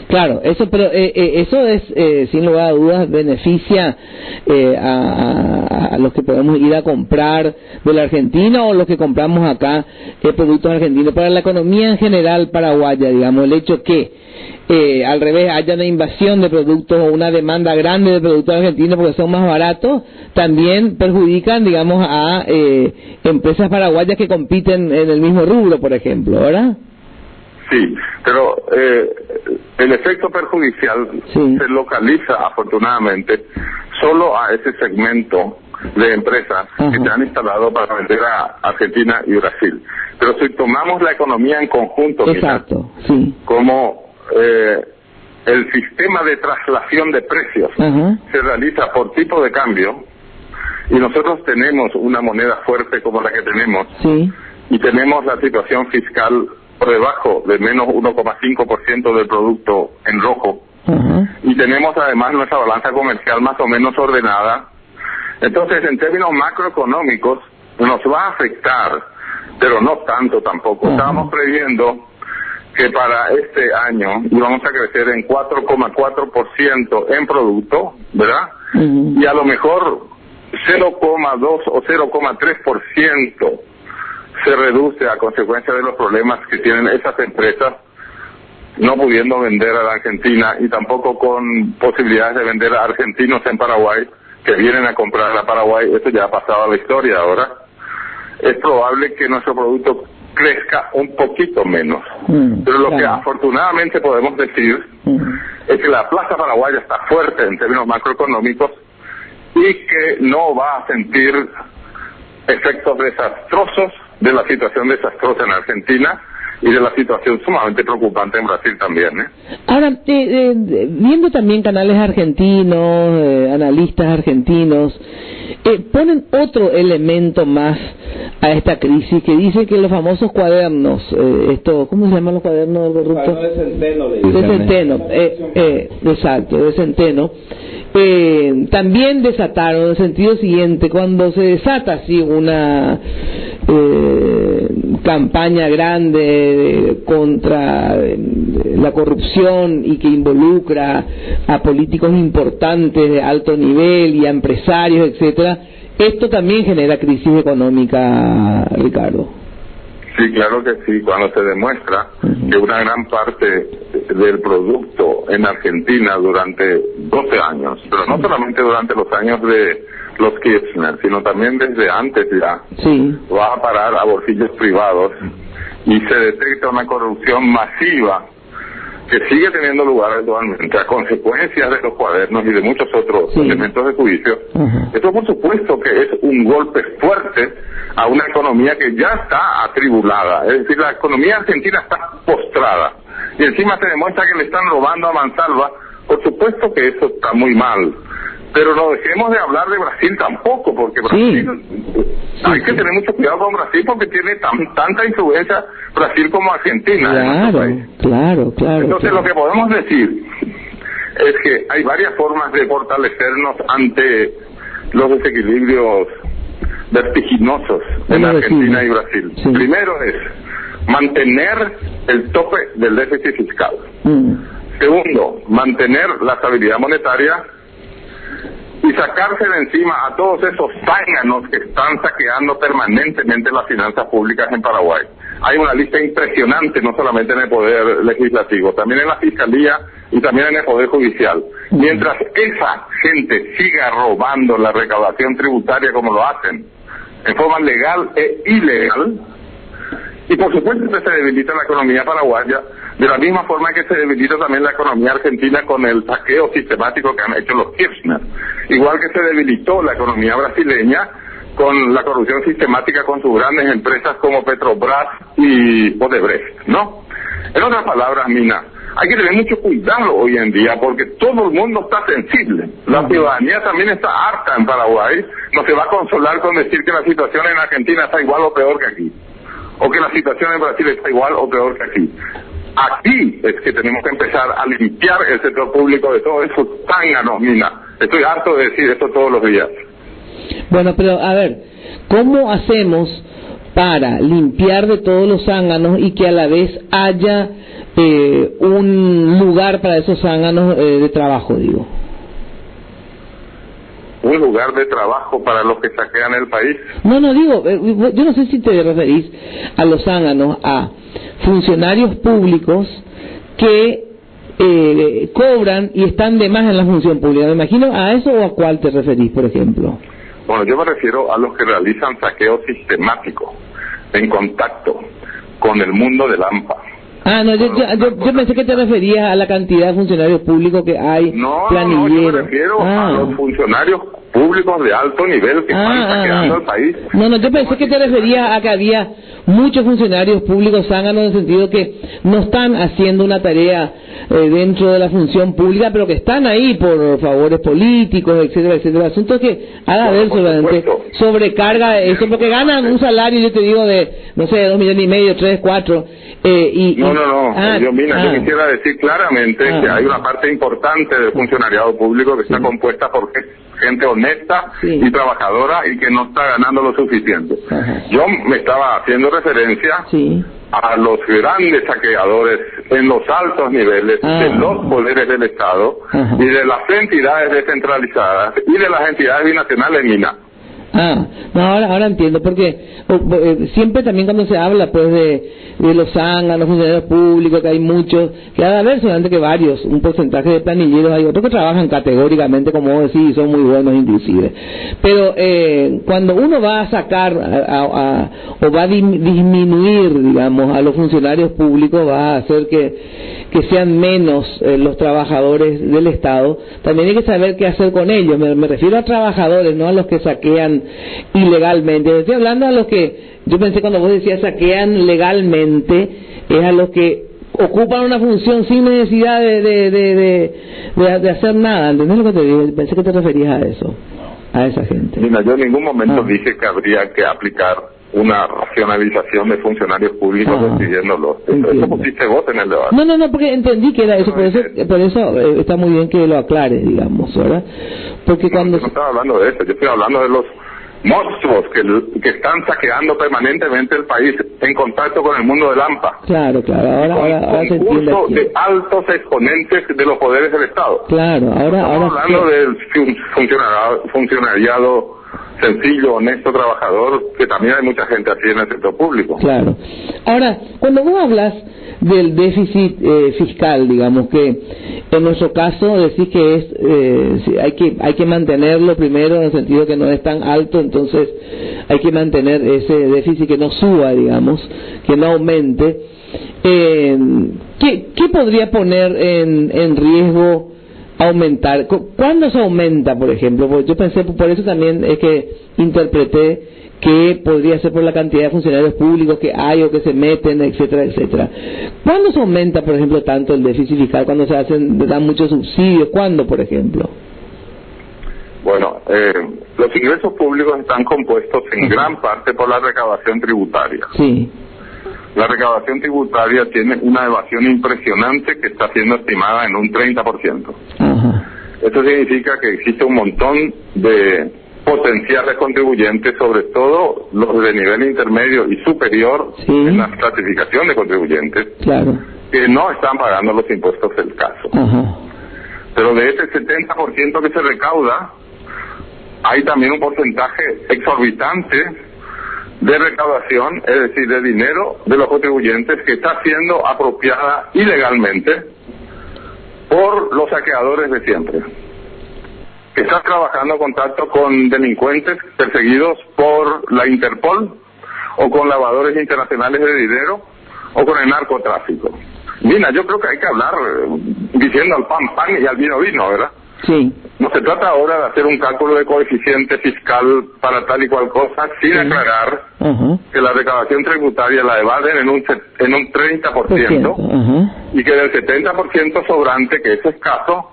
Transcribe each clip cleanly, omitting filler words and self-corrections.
Claro, eso, pero eso es sin lugar a dudas beneficia a los que podemos ir a comprar de la Argentina o los que compramos acá productos argentinos. Para la economía en general paraguaya, digamos, el hecho que al revés haya una invasión de productos o una demanda grande de productos argentinos porque son más baratos, también perjudican, digamos, a empresas paraguayas que compiten en el mismo rubro, por ejemplo, ¿verdad? Sí, pero el efecto perjudicial se localiza, afortunadamente, solo a ese segmento de empresas que se han instalado para vender a Argentina y Brasil. Pero si tomamos la economía en conjunto, exacto, sí, como el sistema de traslación de precios se realiza por tipo de cambio, y nosotros tenemos una moneda fuerte como la que tenemos, y tenemos la situación fiscal por debajo de menos 1,5% del producto en rojo, y tenemos además nuestra balanza comercial más o menos ordenada. Entonces, en términos macroeconómicos, nos va a afectar, pero no tanto tampoco. Estábamos previendo que para este año íbamos a crecer en 4,4% en producto, ¿verdad? Y a lo mejor 0,2 o 0,3% se reduce a consecuencia de los problemas que tienen esas empresas, no pudiendo vender a la Argentina y tampoco con posibilidades de vender a argentinos en Paraguay que vienen a comprar a Paraguay. Eso ya ha pasado a la historia ahora. Es probable que nuestro producto crezca un poquito menos, pero lo que afortunadamente podemos decir es que la plaza paraguaya está fuerte en términos macroeconómicos y que no va a sentir efectos desastrosos de la situación desastrosa en Argentina y de la situación sumamente preocupante en Brasil también, Ahora, viendo también canales argentinos, analistas argentinos, ponen otro elemento más a esta crisis, que dice que los famosos cuadernos, ¿cómo se llaman los cuadernos del corrupto? De Centeno. De Centeno, exacto, de Centeno. También desataron en el sentido siguiente: cuando se desata así una campaña grande contra la corrupción y que involucra a políticos importantes de alto nivel y a empresarios, etcétera, esto también genera crisis económica, Ricardo. Sí, claro que sí. Cuando se demuestra que una gran parte del producto en Argentina durante 12 años, pero no solamente durante los años de los Kirchner, sino también desde antes ya, va a parar a bolsillos privados, y se detecta una corrupción masiva que sigue teniendo lugar actualmente a consecuencias de los cuadernos y de muchos otros elementos de juicio. Esto por supuesto que es un golpe fuerte a una economía que ya está atribulada. Es decir, la economía argentina está postrada y encima se demuestra que le están robando a mansalva. Por supuesto que eso está muy mal, pero no dejemos de hablar de Brasil tampoco, porque Brasil hay que tener mucho cuidado con Brasil, porque tiene tanta influencia Brasil como Argentina. Claro. Entonces lo que podemos decir es que hay varias formas de fortalecernos ante los desequilibrios vertiginosos en Argentina y Brasil. Primero es mantener el tope del déficit fiscal. Segundo, mantener la estabilidad monetaria y sacarse de encima a todos esos zánganos que están saqueando permanentemente las finanzas públicas en Paraguay. Hay una lista impresionante, no solamente en el Poder Legislativo, también en la Fiscalía y también en el Poder Judicial. Mientras esa gente siga robando la recaudación tributaria como lo hacen, en forma legal e ilegal, y por supuesto que se debilita la economía paraguaya, de la misma forma que se debilita también la economía argentina con el saqueo sistemático que han hecho los Kirchner. Igual que se debilitó la economía brasileña con la corrupción sistemática con sus grandes empresas como Petrobras y Odebrecht, ¿no? En otras palabras, Mina, hay que tener mucho cuidado hoy en día porque todo el mundo está sensible. La ciudadanía también está harta en Paraguay. No se va a consolar con decir que la situación en Argentina está igual o peor que aquí, o que la situación en Brasil está igual o peor que aquí. Aquí es que tenemos que empezar a limpiar el sector público de todo eso zánganos, Mina. Estoy harto de decir esto todos los días. Bueno, pero a ver, ¿cómo hacemos para limpiar de todos los zánganos y que a la vez haya un lugar para esos zánganos de trabajo, digo. ¿Un lugar de trabajo para los que saquean el país? No, digo, yo no sé si te referís a los zánganos, a funcionarios públicos que cobran y están de más en la función pública. Me imagino a eso, o a cuál te referís, por ejemplo. Bueno, yo me refiero a los que realizan saqueo sistemático, en contacto con el mundo del AMPA. Ah, no, yo pensé que te referías a la cantidad de funcionarios públicos que hay, planilleros. No, yo me refiero a los funcionarios públicos de alto nivel que están saqueando el país. No, yo pensé que te referías a que había muchos funcionarios públicos zánganos, en el sentido que no están haciendo una tarea dentro de la función pública, pero que están ahí por favores políticos, etcétera, etcétera. Asuntos que ha de haber solamente sobrecarga eso, porque ganan un salario, yo te digo, de, no sé, 2,5 millones, 3, 4. Yo quisiera decir claramente que hay una parte importante del funcionariado público que está compuesta por gente honesta y trabajadora y que no está ganando lo suficiente. Yo me estaba haciendo referencia a los grandes saqueadores en los altos niveles de los poderes del Estado y de las entidades descentralizadas y de las entidades binacionales MINA. Ahora entiendo, porque siempre también cuando se habla pues de los zánganos, los funcionarios públicos, que hay muchos, que ha de haber solamente que varios, un porcentaje de planilleros, hay otros que trabajan categóricamente, como vos decís, y son muy buenos inclusive. Pero cuando uno va a sacar o va a disminuir, digamos, a los funcionarios públicos, va a hacer que sean menos los trabajadores del Estado, también hay que saber qué hacer con ellos. Me refiero a trabajadores, no a los que saquean ilegalmente. Estoy hablando a los que, yo pensé cuando vos decías saquean legalmente, es a los que ocupan una función sin necesidad de hacer nada. ¿Entendés lo que te digo? Pensé que te referías a eso, a esa gente. Mira, yo en ningún momento dije que habría que aplicar una racionalización de funcionarios públicos decidiéndolo. Eso pusiste vos en el debate. No, porque entendí que era eso, por eso está muy bien que lo aclares, digamos, ¿verdad? Porque cuando... Yo no estaba hablando de eso, yo estoy hablando de los monstruos que están saqueando permanentemente el país en contacto con el mundo del AMPA. Claro, ahora se entiende. De altos exponentes de los poderes del Estado. Claro, estamos hablando del funcionariado sencillo, honesto, trabajador, que también hay mucha gente así en el sector público. Claro. Ahora, cuando vos hablas del déficit fiscal, digamos que en nuestro caso decís que es hay que mantenerlo primero, en el sentido que no es tan alto, entonces hay que mantener ese déficit, que no suba, digamos, que no aumente. ¿Qué podría poner en riesgo aumentar? ¿Cuándo se aumenta, por ejemplo? Porque yo pensé, por eso también es que interpreté que podría ser por la cantidad de funcionarios públicos que hay o que se meten, etcétera, etcétera. ¿Cuándo se aumenta, por ejemplo, tanto el déficit fiscal? ¿Cuándo se dan muchos subsidios? ¿Cuándo, por ejemplo? Bueno, los ingresos públicos están compuestos en gran parte por la recaudación tributaria. Sí. La recaudación tributaria tiene una evasión impresionante que está siendo estimada en un 30%. Esto significa que existe un montón de potenciales contribuyentes, sobre todo los de nivel intermedio y superior en la estratificación de contribuyentes, que no están pagando los impuestos del caso. Pero de ese 70% que se recauda, hay también un porcentaje exorbitante de recaudación, es decir, de dinero de los contribuyentes, que está siendo apropiada ilegalmente por los saqueadores de siempre, que están trabajando en contacto con delincuentes perseguidos por la Interpol, o con lavadores internacionales de dinero, o con el narcotráfico. Mira, yo creo que hay que hablar diciendo al pan pan y al vino vino, ¿verdad? Sí. No se trata ahora de hacer un cálculo de coeficiente fiscal para tal y cual cosa, sin aclarar que la recaudación tributaria la evaden en un 30%, y que del 70% sobrante, que es escaso,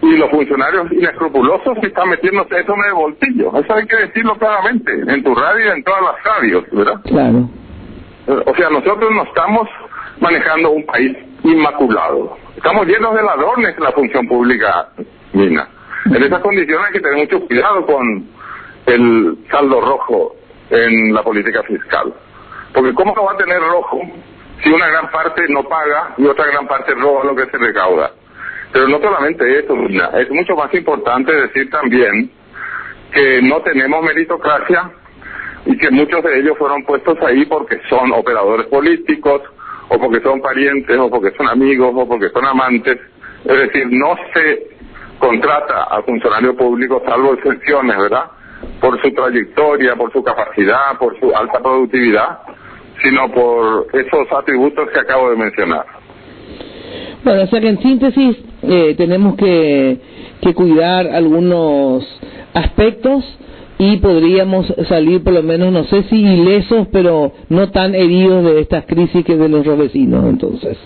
y los funcionarios inescrupulosos se están metiéndose eso en el bolsillo. Eso hay que decirlo claramente, en tu radio y en todas las radios, ¿verdad? Claro. O sea, nosotros no estamos manejando un país inmaculado. Estamos llenos de ladrones en la función pública, Mina. En esas condiciones hay que tener mucho cuidado con el saldo rojo en la política fiscal. Porque ¿cómo no va a tener rojo si una gran parte no paga y otra gran parte roba lo que se recauda. Pero no solamente eso, es mucho más importante decir también que no tenemos meritocracia y que muchos de ellos fueron puestos ahí porque son operadores políticos, o porque son parientes, o porque son amigos, o porque son amantes. Es decir, no se contrata al funcionario público, salvo excepciones, ¿verdad?, por su trayectoria, por su capacidad, por su alta productividad, sino por esos atributos que acabo de mencionar. Bueno, o sea que en síntesis tenemos que cuidar algunos aspectos y podríamos salir por lo menos, no sé si ilesos, pero no tan heridos de estas crisis que de los vecinos, entonces.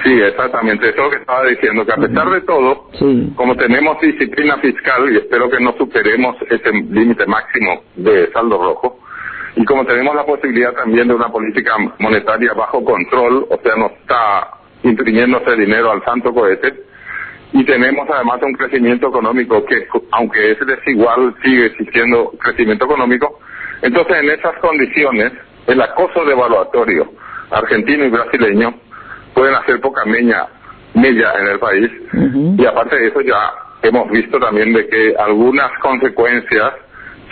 Sí, exactamente, eso es lo que estaba diciendo, que a pesar de todo, sí, como tenemos disciplina fiscal, y espero que no superemos ese límite máximo de saldo rojo, y como tenemos la posibilidad también de una política monetaria bajo control, o sea, no está imprimiéndose dinero al santo cohete, y tenemos además un crecimiento económico que, aunque es desigual, sigue existiendo crecimiento económico. Entonces, en esas condiciones, el acoso devaluatorio argentino y brasileño pueden hacer poca mella en el país. Y aparte de eso, ya hemos visto también de que algunas consecuencias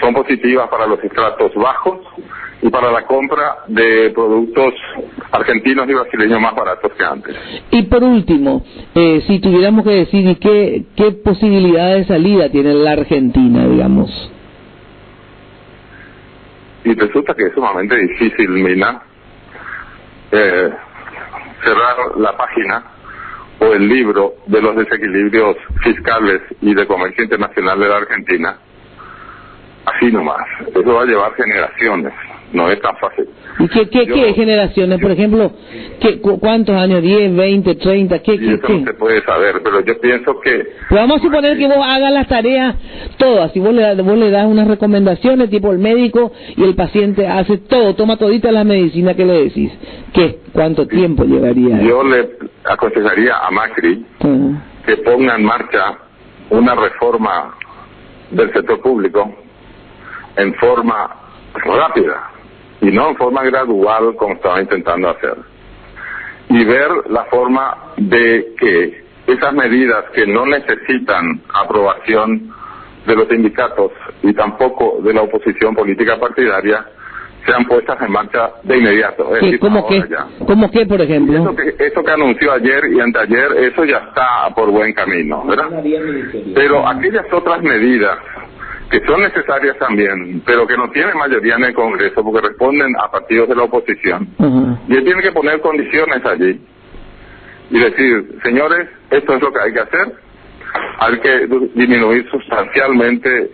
son positivas para los estratos bajos y para la compra de productos argentinos y brasileños más baratos que antes. Y por último, si tuviéramos que decir qué posibilidad de salida tiene la Argentina, digamos. Y resulta que es sumamente difícil, Mina, cerrar la página o el libro de los desequilibrios fiscales y de comercio internacional de la Argentina así nomás. Eso va a llevar generaciones. No es tan fácil. ¿Y qué generaciones? Por ejemplo, ¿cuántos años? ¿10, 20, 30? Eso no se puede saber, pero yo pienso que... Pero vamos a suponer que vos hagas las tareas todas, y vos le das unas recomendaciones, tipo el médico, y el paciente hace todo, toma todita la medicina que le decís. ¿Cuánto tiempo llevaría? Yo le aconsejaría a Macri que ponga en marcha una reforma del sector público en forma rápida y no en forma gradual como estaba intentando hacer, y ver la forma de que esas medidas que no necesitan aprobación de los sindicatos y tampoco de la oposición política partidaria sean puestas en marcha de inmediato. ¿Cómo qué, por ejemplo? Eso que anunció ayer y anteayer, eso ya está por buen camino, ¿verdad? Pero aquellas otras medidas que son necesarias también, pero que no tienen mayoría en el Congreso porque responden a partidos de la oposición. Y él tiene que poner condiciones allí y decir, señores, esto es lo que hay que hacer, hay que disminuir sustancialmente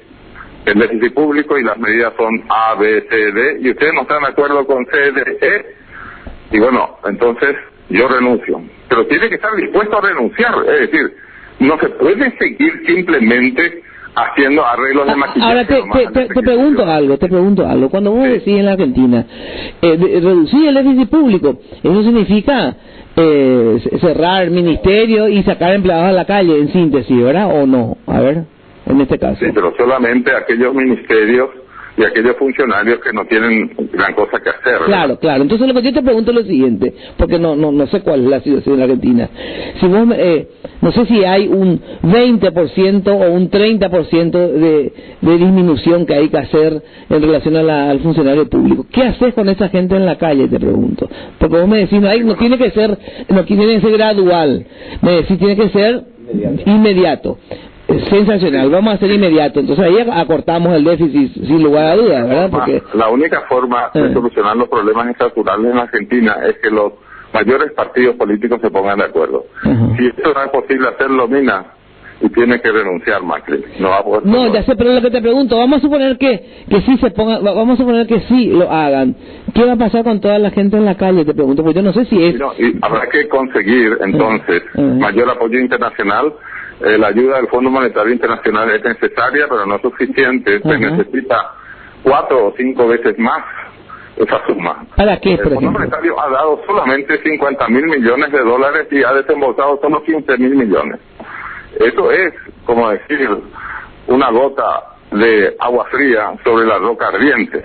el déficit público y las medidas son A, B, C, D, y ustedes no están de acuerdo con C, D, E, y bueno, entonces yo renuncio. Pero tiene que estar dispuesto a renunciar, es decir, no se puede seguir simplemente haciendo arreglos de maquillaje. Ahora te pregunto algo. Cuando vos decís en la Argentina reducir el déficit público, eso significa cerrar ministerios y sacar empleados a la calle, en síntesis, ¿verdad? ¿O no? A ver, en este caso. Sí, pero solamente aquellos ministerios y aquellos funcionarios que no tienen gran cosa que hacer, ¿verdad? Claro. Entonces lo que yo te pregunto es lo siguiente, porque no sé cuál es la situación en la Argentina. Si vos, no sé si hay un 20% o un 30% de disminución que hay que hacer en relación al funcionario público. ¿Qué haces con esa gente en la calle? Te pregunto. Porque vos me decís, no tiene que ser gradual. Me decís, tiene que ser inmediato. Sensacional, vamos a hacer inmediato. Entonces ahí acortamos el déficit sin lugar a dudas, ¿verdad? Porque la única forma de solucionar los problemas estructurales en Argentina es que los mayores partidos políticos se pongan de acuerdo. Si esto no es posible hacerlo, Mina, y tiene que renunciar Macri. No va a poder. No, ya sé, pero lo que te pregunto, vamos a suponer que sí se ponga, vamos a suponer que sí lo hagan. ¿Qué va a pasar con toda la gente en la calle? Te pregunto, porque yo no sé si es. Y habrá que conseguir entonces mayor apoyo internacional. La ayuda del Fondo Monetario Internacional es necesaria, pero no suficiente. Se necesita 4 o 5 veces más esa suma. ¿Para qué, por ejemplo? El Fondo Monetario ha dado solamente $50.000 millones y ha desembolsado solo $15.000 millones. Eso es, como decir, una gota de agua fría sobre la roca ardiente.